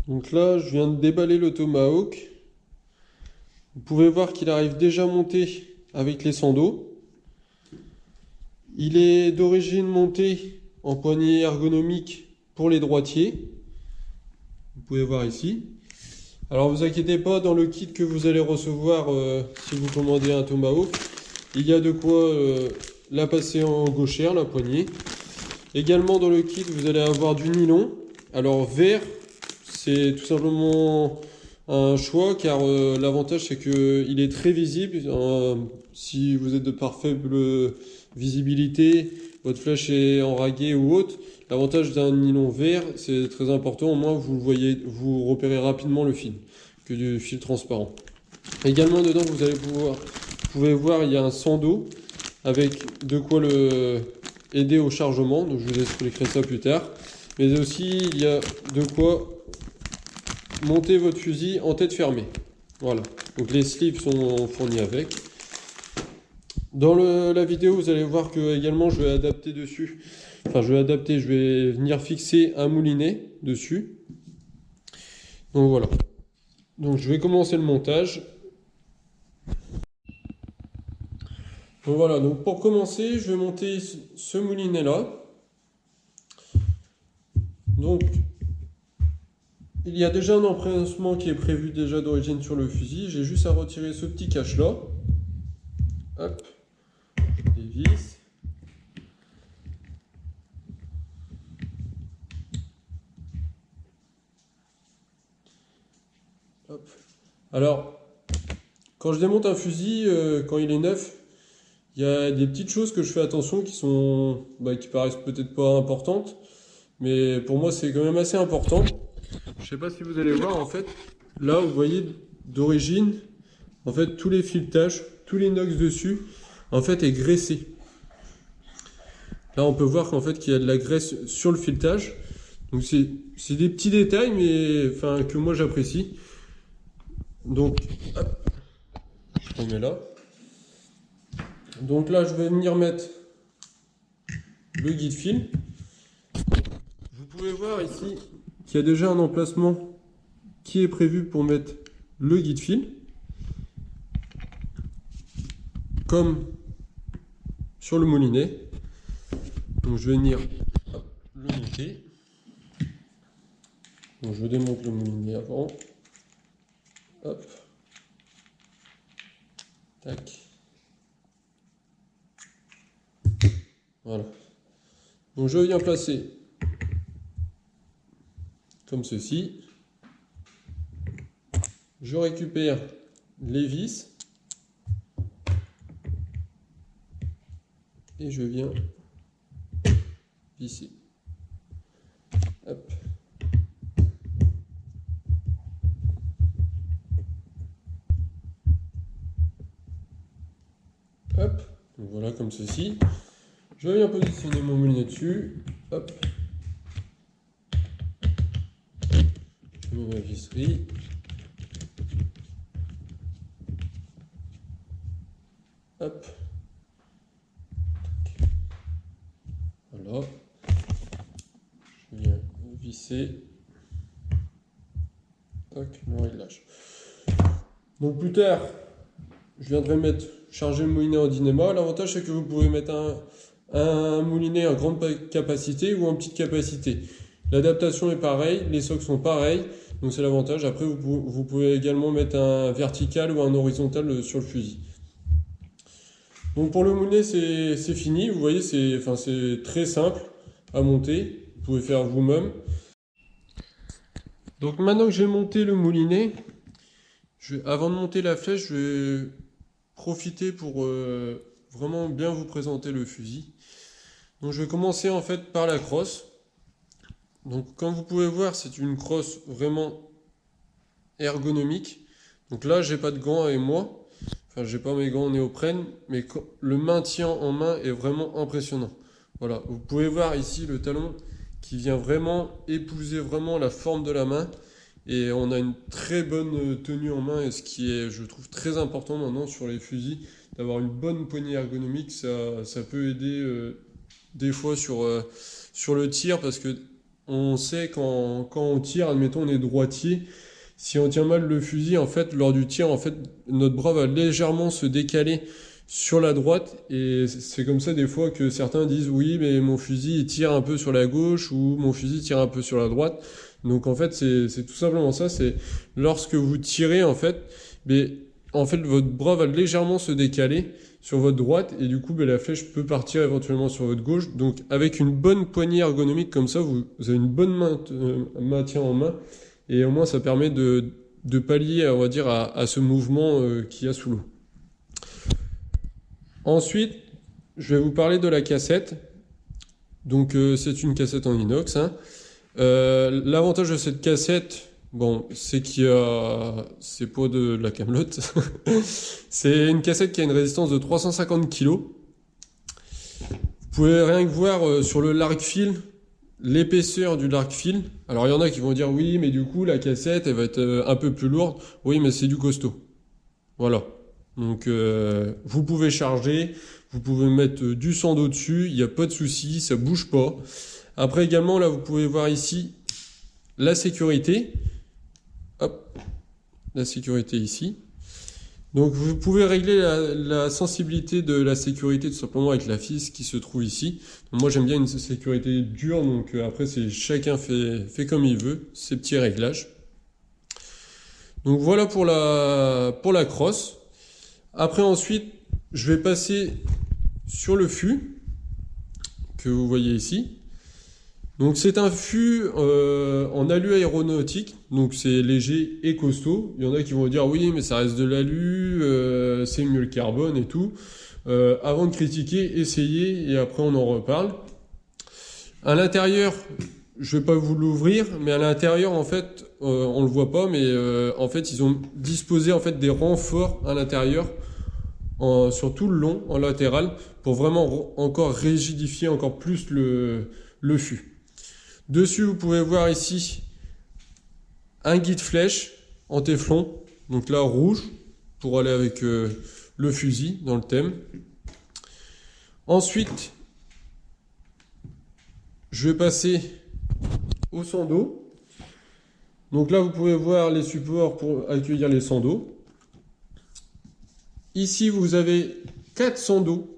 Donc là, je viens de déballer le Tomahawk. Vous pouvez voir qu'il arrive déjà monté avec les sandaux. Il est d'origine monté en poignée ergonomique pour les droitiers. Vous pouvez voir ici. Alors vous inquiétez pas, dans le kit que vous allez recevoir si vous commandez un Tomahawk, il y a de quoi la passer en gauchère, la poignée. Également dans le kit, vous allez avoir du nylon. Alors vert, c'est tout simplement un choix car l'avantage c'est qu'il est très visible. Si vous êtes de par faible visibilité, votre flèche est enraguée ou autre, l'avantage d'un nylon vert c'est très important, au moins vous le voyez, vous repérez rapidement le fil que du fil transparent. Également dedans vous pouvez voir il y a un sando avec de quoi le aider au chargement, donc je vous expliquerai ça plus tard. Mais aussi il y a de quoi monter votre fusil en tête fermée. Voilà, donc les slips sont fournis avec. Dans la vidéo, vous allez voir que également je vais adapter dessus. Enfin, je vais venir fixer un moulinet dessus. Donc voilà. Donc je vais commencer le montage. Donc voilà, donc pour commencer, je vais monter ce moulinet là. Donc il y a déjà un empruntement qui est prévu déjà d'origine sur le fusil. J'ai juste à retirer ce petit cache là. Hop, je dévisse. Hop. Alors, quand je démonte un fusil, quand il est neuf, il y a des petites choses que je fais attention qui sont, qui paraissent peut-être pas importantes, mais pour moi c'est quand même assez important. Je sais pas si vous allez voir en fait, là vous voyez d'origine, en fait tous les filetages, tous l'inox dessus, en fait est graissé. Là on peut voir qu'en fait qu'il y a de la graisse sur le filetage. Donc c'est des petits détails mais enfin que moi j'apprécie. Donc hop, je remets là. Donc là je vais venir mettre le guide fil. Vous pouvez voir ici qu'il y a déjà un emplacement qui est prévu pour mettre le guide fil. Comme sur le moulinet. Donc je vais venir le monter. Donc je démonte le moulinet avant. Hop. Tac. Voilà. Donc je viens placer comme ceci. Je récupère les vis. Et je viens visser. Hop. Hop. Donc voilà comme ceci. Je viens positionner mon moulinet dessus. Hop. Je mets ma visserie. Hop. Voilà. Je viens visser. Tac, le réglage. Donc plus tard, je viendrai charger le moulinet en dynamo. L'avantage c'est que vous pouvez mettre un moulinet à grande capacité ou en petite capacité. L'adaptation est pareille, les socs sont pareils, donc c'est l'avantage. Après vous pouvez également mettre un vertical ou un horizontal sur le fusil. Donc pour le moulinet c'est fini, vous voyez c'est très simple à monter, vous pouvez faire vous-même. Donc maintenant que j'ai monté le moulinet, avant de monter la flèche, je vais profiter pour vraiment bien vous présenter le fusil. Donc je vais commencer en fait par la crosse. Donc comme vous pouvez voir, c'est une crosse vraiment ergonomique. Donc là, j'ai pas de gants avec moi. Enfin, j'ai pas mes gants en néoprène, mais le maintien en main est vraiment impressionnant. Voilà, vous pouvez voir ici le talon qui vient vraiment épouser vraiment la forme de la main. Et on a une très bonne tenue en main, et ce qui est, je trouve, très important maintenant sur les fusils, d'avoir une bonne poignée ergonomique, ça peut aider des fois sur le tir, parce que on sait quand on tire, admettons on est droitier, si on tient mal le fusil, en fait, lors du tir, en fait, notre bras va légèrement se décaler sur la droite, et c'est comme ça des fois que certains disent oui, mais mon fusil il tire un peu sur la gauche ou mon fusil tire un peu sur la droite. Donc en fait, c'est tout simplement ça, c'est lorsque vous tirez mais en fait votre bras va légèrement se décaler sur votre droite et du coup la flèche peut partir éventuellement sur votre gauche. Donc avec une bonne poignée ergonomique comme ça, vous avez une bonne maintien en main et au moins ça permet de pallier, on va dire, à ce mouvement qu'il y a sous l'eau. Ensuite, je vais vous parler de la cassette. Donc c'est une cassette en inox, hein. L'avantage de cette cassette, bon, c'est c'est pas de la camelote. C'est une cassette qui a une résistance de 350 kg. Vous pouvez rien que voir sur le largue-fil, l'épaisseur du largue-fil. Alors il y en a qui vont dire oui, mais du coup la cassette elle va être un peu plus lourde. Oui, mais c'est du costaud. Voilà. Donc vous pouvez charger, vous pouvez mettre du sando dessus, il n'y a pas de souci, ça bouge pas. Après également là vous pouvez voir ici la sécurité. Hop, la sécurité ici. Donc vous pouvez régler la sensibilité de la sécurité tout simplement avec la vis qui se trouve ici. Donc, moi j'aime bien une sécurité dure, donc après c'est chacun fait comme il veut, ces petits réglages. Donc voilà pour la crosse. Après ensuite, je vais passer sur le fût que vous voyez ici. Donc c'est un fût en alu aéronautique, donc c'est léger et costaud. Il y en a qui vont dire oui mais ça reste de l'alu, c'est mieux le carbone et tout. Avant de critiquer, essayez et après on en reparle. À l'intérieur, je vais pas vous l'ouvrir, mais à l'intérieur en fait, on le voit pas, mais en fait ils ont disposé en fait des renforts à l'intérieur. Sur tout le long, en latéral, pour vraiment encore rigidifier encore plus le fût. Dessus, vous pouvez voir ici un guide flèche en téflon, donc là rouge, pour aller avec le fusil dans le thème. Ensuite, je vais passer au sando. Donc là, vous pouvez voir les supports pour accueillir les sandos. Ici, vous avez 4 sandos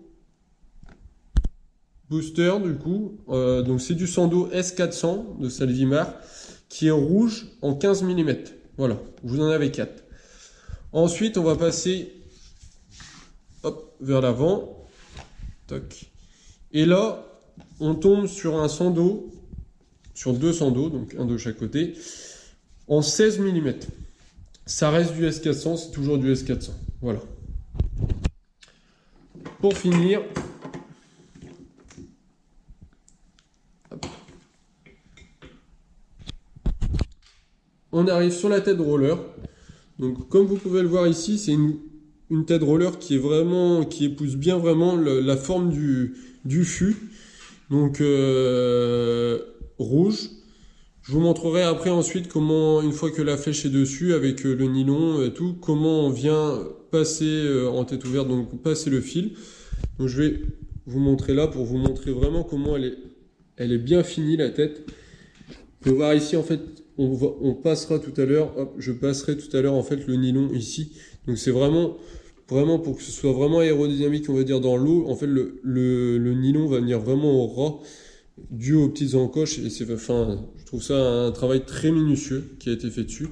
booster du coup. Donc c'est du sando S400 de Salvimar qui est rouge en 15 mm. Voilà, vous en avez 4. Ensuite, on va passer vers l'avant. Toc. Et là, on tombe sur un sando, sur 2 sandos, donc un de chaque côté, en 16 mm. Ça reste du S400, c'est toujours du S400. Voilà. Pour finir, on arrive sur la tête roller. Donc, comme vous pouvez le voir ici, c'est une tête roller qui épouse bien vraiment la forme du fût. Donc, rouge. Je vous montrerai après ensuite comment, une fois que la flèche est dessus, avec le nylon et tout, comment on vient passer en tête ouverte, donc passer le fil. Donc je vais vous montrer là pour vous montrer vraiment comment elle est bien finie la tête. Vous pouvez voir ici en fait, on passera tout à l'heure, je passerai tout à l'heure en fait le nylon ici. Donc c'est vraiment pour que ce soit vraiment aérodynamique, on va dire dans l'eau. En fait le nylon va venir vraiment au ras, dû aux petites encoches et je trouve ça un travail très minutieux qui a été fait dessus.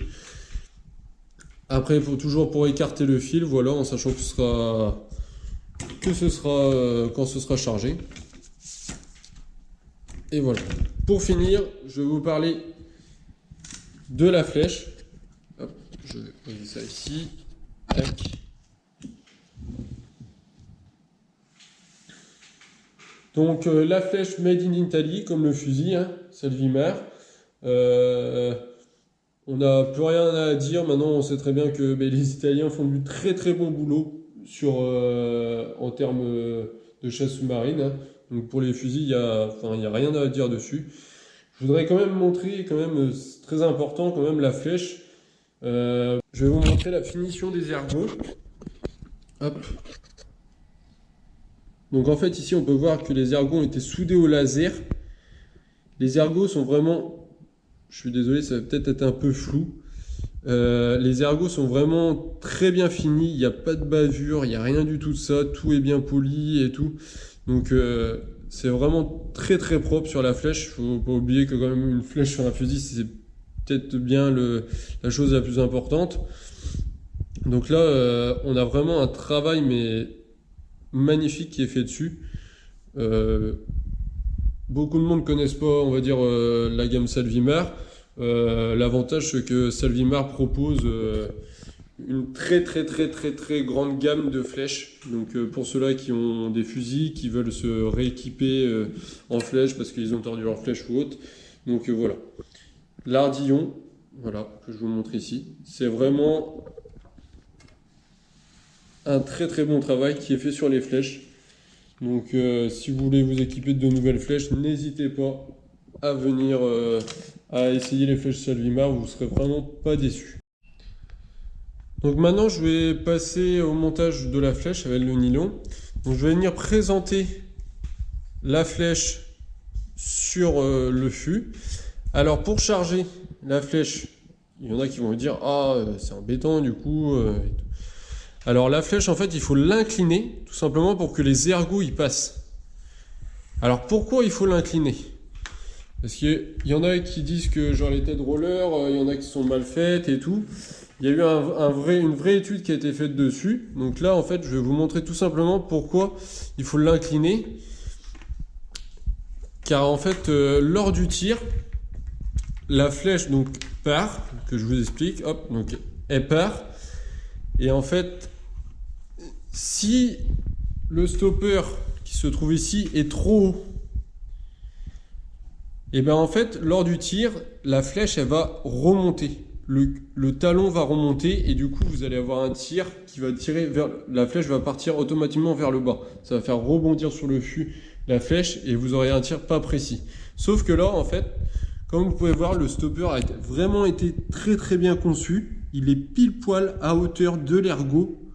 Après toujours pour écarter le fil, voilà, en sachant que ce sera quand ce sera chargé. Et voilà. Pour finir, je vais vous parler de la flèche. Hop, je vais poser ça ici. Tac. Donc la flèche made in Italy, comme le fusil, hein, Salvimar. On n'a plus rien à dire. Maintenant, on sait très bien que les Italiens font du très très bon boulot en termes de chasse sous-marine. Hein. Donc pour les fusils, il n'y a rien à dire dessus. Je voudrais quand même montrer, c'est très important, quand même, la flèche. Je vais vous montrer la finition des ergots. Hop. Donc en fait, ici, on peut voir que les ergots ont été soudés au laser. Les ergots sont vraiment, je suis désolé, ça va peut-être être un peu flou. Les ergots sont vraiment très bien finis, il n'y a pas de bavure, il n'y a rien du tout de ça, tout est bien poli et tout. Donc c'est vraiment très très propre sur la flèche. Faut pas oublier que quand même une flèche sur un fusil, c'est peut-être bien la chose la plus importante. Donc là, on a vraiment un travail mais magnifique qui est fait dessus. Beaucoup de monde ne connaissent pas, on va dire, la gamme Salvimar. L'avantage, c'est que Salvimar propose une très grande gamme de flèches. Donc pour ceux-là qui ont des fusils, qui veulent se rééquiper en flèches parce qu'ils ont tordu leur flèche ou autre. Donc voilà. L'Ardillon, voilà, que je vous montre ici. C'est vraiment un très bon travail qui est fait sur les flèches. Donc si vous voulez vous équiper de nouvelles flèches, n'hésitez pas à venir à essayer les flèches Salvimar, vous ne serez vraiment pas déçus. Donc maintenant je vais passer au montage de la flèche avec le nylon. Donc je vais venir présenter la flèche sur le fût. Alors pour charger la flèche, il y en a qui vont me dire ah c'est embêtant du coup. Alors la flèche en fait il faut l'incliner tout simplement pour que les ergots y passent. Alors pourquoi il faut l'incliner? Parce qu'il y en a qui disent que genre les têtes roller, il y en a qui sont mal faites et tout. Il y a eu une vraie étude qui a été faite dessus. Donc là en fait je vais vous montrer tout simplement pourquoi il faut l'incliner. Car en fait lors du tir, la flèche donc part, que je vous explique, hop, donc elle part. Et en fait, si le stopper qui se trouve ici est trop haut, et bien en fait, lors du tir, la flèche elle va remonter. Le talon va remonter et du coup vous allez avoir un tir qui va tirer vers... La flèche va partir automatiquement vers le bas. Ça va faire rebondir sur le fût la flèche et vous aurez un tir pas précis. Sauf que là en fait, comme vous pouvez voir, le stopper a vraiment été très bien conçu. Il est pile poil à hauteur de l'ergot,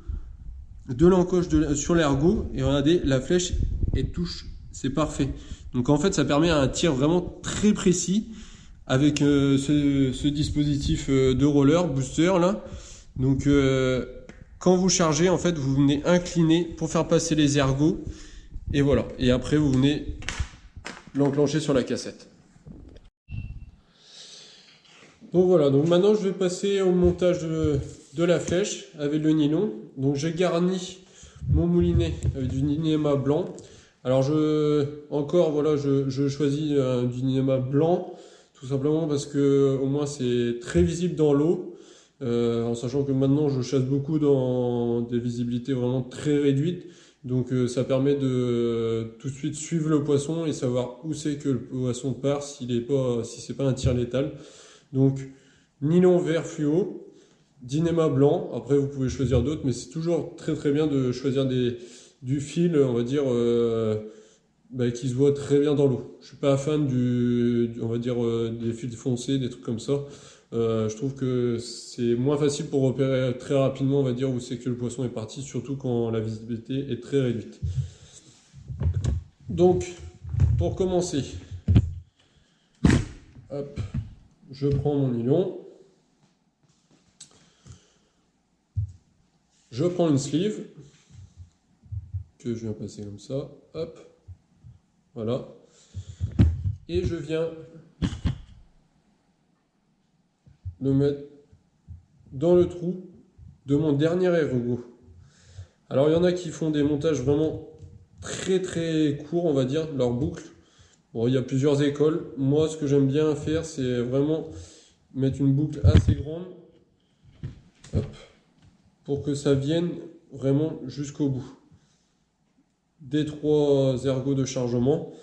de l'encoche sur l'ergot. Et regardez, la flèche, elle touche, c'est parfait. Donc en fait, ça permet un tir vraiment très précis avec ce dispositif de roller, booster là. Donc quand vous chargez, en fait, vous venez incliner pour faire passer les ergots. Et voilà. Et après, vous venez l'enclencher sur la cassette. Donc voilà, donc maintenant je vais passer au montage de la flèche avec le nylon. Donc j'ai garni mon moulinet avec du Dynéma blanc. Alors je choisis du Dynéma blanc tout simplement parce que au moins c'est très visible dans l'eau. En sachant que maintenant je chasse beaucoup dans des visibilités vraiment très réduites. Donc ça permet de tout de suite suivre le poisson et savoir où c'est que le poisson part si c'est pas un tir létal. Donc, nylon vert fluo, Dynéma blanc. Après, vous pouvez choisir d'autres, mais c'est toujours très bien de choisir du fil, on va dire, qui se voit très bien dans l'eau. Je suis pas fan on va dire, des fils foncés, des trucs comme ça. Je trouve que c'est moins facile pour repérer très rapidement, on va dire, où c'est que le poisson est parti, surtout quand la visibilité est très réduite. Donc, pour commencer, hop. Je prends mon nylon, je prends une sleeve que je viens passer comme ça, hop, voilà, et je viens le mettre dans le trou de mon dernier ergot. Alors il y en a qui font des montages vraiment très courts, on va dire, leur boucle. Bon, il y a plusieurs écoles. Moi, ce que j'aime bien faire, c'est vraiment mettre une boucle assez grande, hop, pour que ça vienne vraiment jusqu'au bout des 3 ergots de chargement.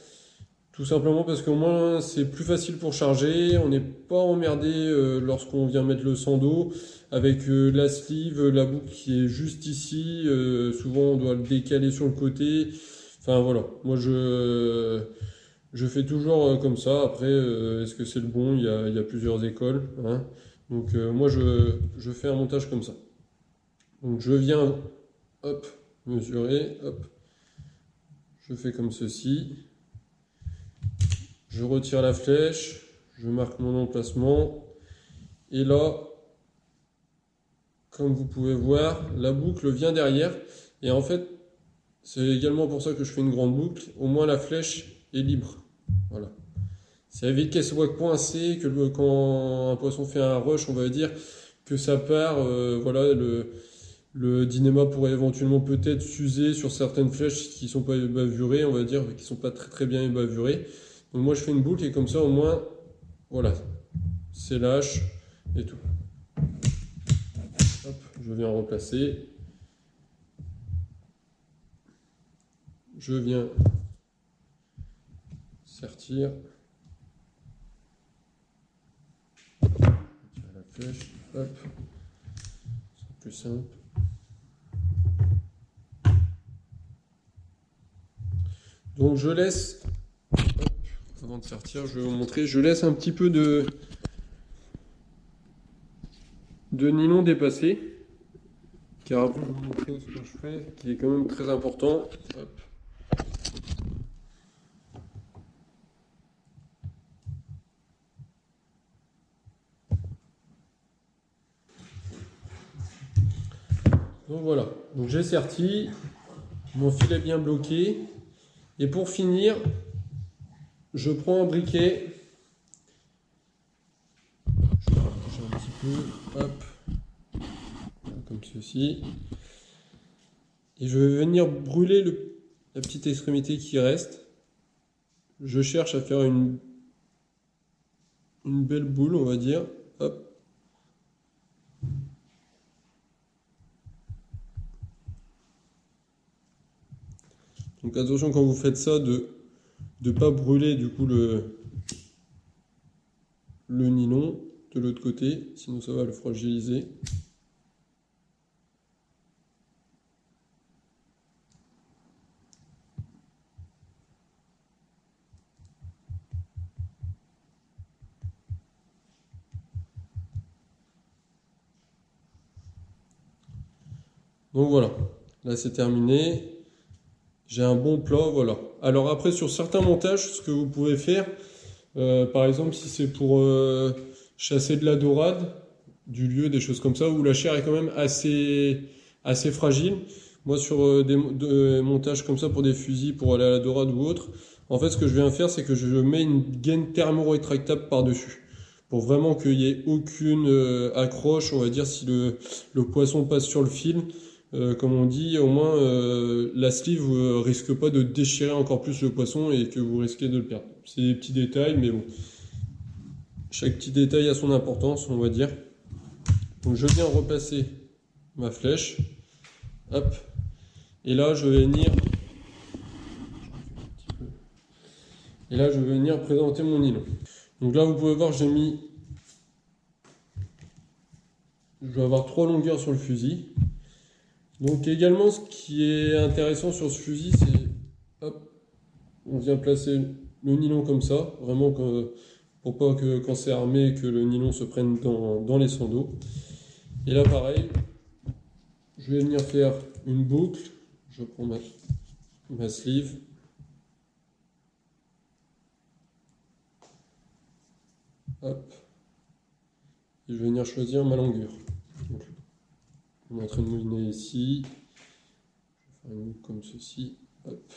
Tout simplement parce qu'au moins c'est plus facile pour charger, on n'est pas emmerdé lorsqu'on vient mettre le sando avec la sleeve, la boucle qui est juste ici, souvent on doit le décaler sur le côté. Enfin voilà, moi je fais toujours comme ça. Après, est-ce que c'est le bon? Il y a plusieurs écoles, hein. Donc moi je fais un montage comme ça. Donc je viens, hop, mesurer, hop, je fais comme ceci. Je retire la flèche, je marque mon emplacement. Et là, comme vous pouvez voir, la boucle vient derrière. Et en fait, c'est également pour ça que je fais une grande boucle. Au moins la flèche est libre. Voilà. Ça évite qu'elle soit coincée, que quand un poisson fait un rush, on va dire que ça part. Voilà, le dynéma pourrait éventuellement peut-être s'user sur certaines flèches qui ne sont pas bavurées, on va dire, qui ne sont pas très très bien bavurées. Donc moi je fais une boucle et comme ça au moins, voilà, c'est lâche et tout. Hop, je viens replacer. Je viens sertir. La flèche, hop, c'est plus simple. Donc je laisse, hop, avant de sortir, je vais vous montrer, je laisse un petit peu de nylon dépassé, car après je vais vous montrer ce que je fais, qui est quand même très important. Hop. Donc voilà, donc j'ai serti, mon fil est bien bloqué, et pour finir, je prends un briquet, je vais rapprocher un petit peu, hop, comme ceci, et je vais venir brûler la petite extrémité qui reste. Je cherche à faire une belle boule, on va dire, hop. Donc attention quand vous faites ça de ne pas brûler du coup le nylon de l'autre côté, sinon ça va le fragiliser. Donc voilà, là c'est terminé. J'ai un bon plat, voilà. Alors après sur certains montages, ce que vous pouvez faire, par exemple si c'est pour chasser de la dorade, du lieu, des choses comme ça, où la chair est quand même assez fragile. Moi sur des montages comme ça pour des fusils, pour aller à la dorade ou autre, en fait ce que je viens faire c'est que je mets une gaine thermo-rétractable par-dessus. Pour vraiment qu'il n'y ait aucune accroche, on va dire, si le poisson passe sur le fil. Comme on dit, au moins la sleeve risque pas de déchirer encore plus le poisson et que vous risquez de le perdre. C'est des petits détails, mais bon. Chaque petit détail a son importance, on va dire. Donc je viens replacer ma flèche. Hop. Et là, je vais venir. Et là, je vais venir présenter mon nylon. Donc là, vous pouvez voir, j'ai mis. Je vais avoir 3 longueurs sur le fusil. Donc également, ce qui est intéressant sur ce fusil, c'est, hop, on vient placer le nylon comme ça, vraiment pour pas que quand c'est armé, que le nylon se prenne dans les sandaux. Et là pareil, je vais venir faire une boucle, je prends ma sleeve. Hop, et je vais venir choisir ma longueur. Donc, on est en train de mouliner ici. Je vais faire une boucle comme ceci. Hop.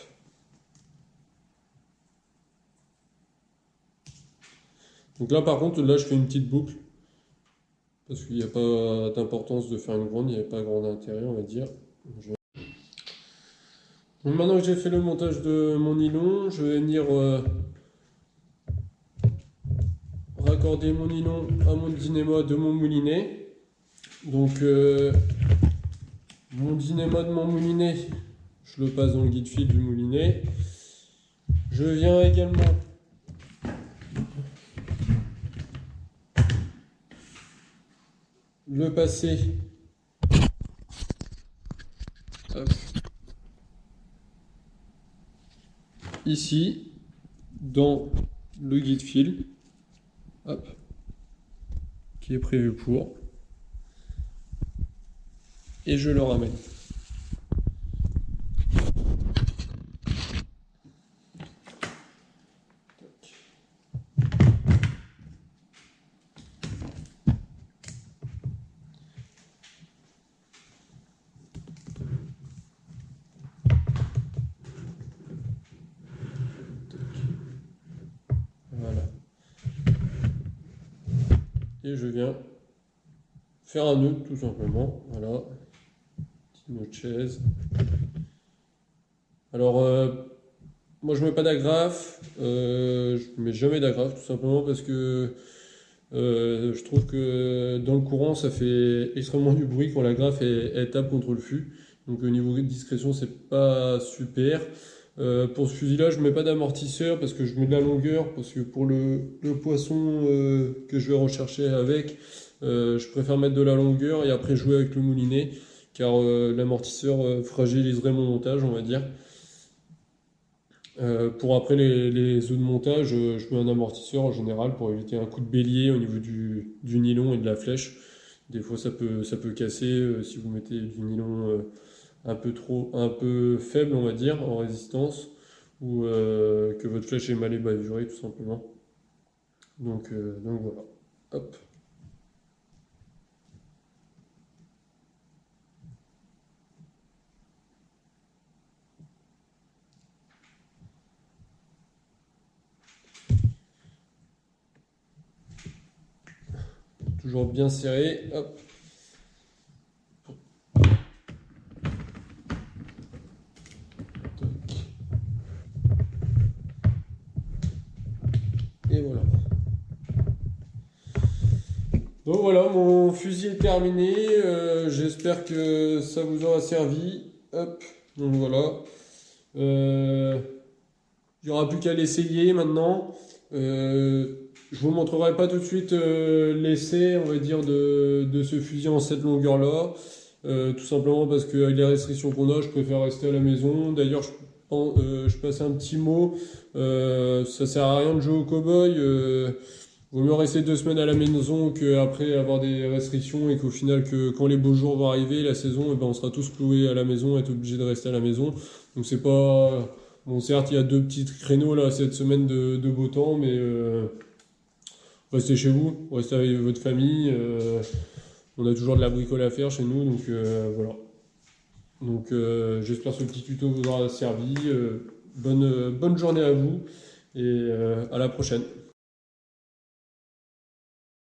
Donc là par contre, là je fais une petite boucle. Parce qu'il n'y a pas d'importance de faire une grande, il n'y a pas grand intérêt on va dire. Donc maintenant que j'ai fait le montage de mon nylon, je vais venir raccorder mon nylon à mon dynéma de mon moulinet. Donc mon dynéma de mon moulinet, je le passe dans le guide fil du moulinet. Je viens également le passer ici dans le guide fil qui est prévu pour, et je le ramène. et je viens faire un nœud tout simplement. Voilà, petit nœud de chaise. Alors moi je mets pas d'agrafe, je mets jamais d'agrafe tout simplement parce que je trouve que dans le courant ça fait extrêmement du bruit quand l'agrafe elle tape contre le fût. Donc au niveau de discrétion c'est pas super. Pour ce fusil-là, je mets pas d'amortisseur parce que je mets de la longueur, parce que pour le poisson que je vais rechercher avec, je préfère mettre de la longueur et après jouer avec le moulinet, car l'amortisseur fragiliserait mon montage, on va dire. Pour après les œufs de montage, je mets un amortisseur en général pour éviter un coup de bélier au niveau du nylon et de la flèche. Des fois ça peut casser si vous mettez du nylon un peu faible, on va dire, en résistance, ou que votre flèche est mal ébasurée tout simplement. Donc voilà. Hop. Toujours bien serré. Hop. Et voilà. Donc voilà, mon fusil est terminé. J'espère que ça vous aura servi. Hop. Donc voilà. Il n'y aura plus qu'à l'essayer maintenant. Je vous montrerai pas tout de suite l'essai, on va dire, de ce fusil en cette longueur-là. Tout simplement parce qu'avec les restrictions qu'on a, je préfère rester à la maison. D'ailleurs, je passe un petit mot. Ça sert à rien de jouer au cow-boy. Vaut mieux rester 2 semaines à la maison qu'après avoir des restrictions et qu'au final, que quand les beaux jours vont arriver, la saison, eh ben, on sera tous cloués à la maison, être obligés de rester à la maison. Donc c'est pas... Bon, certes, il y a 2 petits créneaux là cette semaine de beau temps, mais restez chez vous, restez avec votre famille. On a toujours de la bricole à faire chez nous, donc voilà. Donc j'espère que ce petit tuto vous aura servi. Bonne journée à vous et à la prochaine.